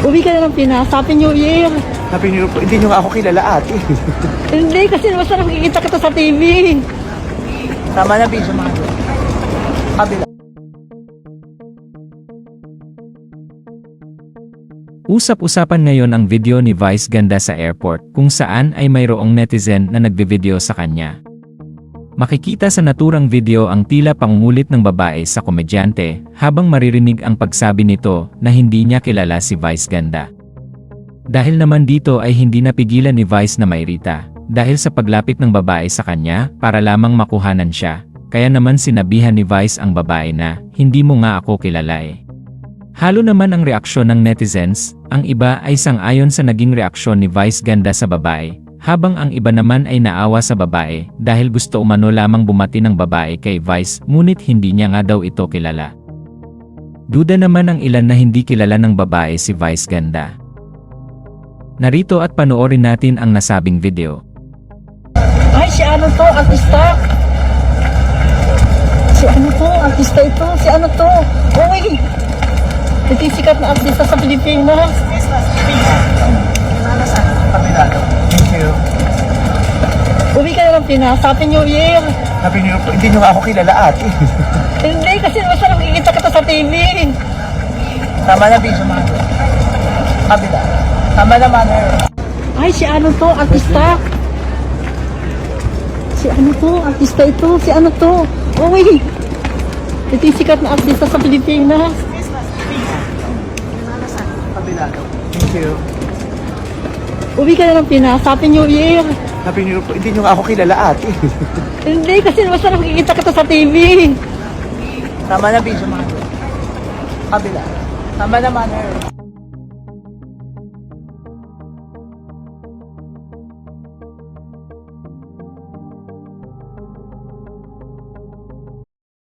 Uwi ka na ng Pinas. Happy New Year. Happy New Year po. Hindi nyo nga ako kilala, ate. Hindi, kasi basta nakikita kita sa TV. Tama na, video mga ito. Kabila. Usap-usapan ngayon ang video ni Vice Ganda sa airport kung saan ay mayroong netizen na nagbe-video sa kanya. Makikita sa naturang video ang tila pangungulit ng babae sa komedyante habang maririnig ang pagsabi nito na hindi niya kilala si Vice Ganda. Dahil naman dito ay hindi napigilan ni Vice na mairita dahil sa paglapit ng babae sa kanya para lamang makuhanan siya, kaya naman sinabihan ni Vice ang babae na, "Hindi mo nga ako kilala eh." Halo naman ang reaksyon ng netizens, ang iba ay sang-ayon sa naging reaksyon ni Vice Ganda sa babae, habang ang iba naman ay naawa sa babae dahil gusto umano lamang bumati ng babae kay Vice ngunit hindi niya nga daw ito kilala. Duda naman ang ilan na hindi kilala ng babae si Vice Ganda. Narito at panoorin natin ang nasabing video. Ay, si ano to? Artista. Si ano to? Artista ito. Si ano to? Uy! Ito yung sikat na artista sa Pilipinas. Kabila. Thank you. Uwi ka na ng Pinas. Happy New Year. Happy New Year po. Hindi nyo nga ako kilala, ate. Hindi, kasi basta nakikita kita sa TV. Tama na, video mga ito. Kabila. Tama na, manner. Ay, si ano to? Artista. Si ano to? Artista ito. Si ano to? Uy! Ito yung sikat na artista sa Pilipinas. Kabila. Thank you. Uwi ka na ng Pinas. Happy New Year. Happy New Year po. Hindi nyo nga ako kilala, ate. Hindi, kasi basta nakikita kita sa TV. Tama na, video mga ito. Kabila. Tama na, manner.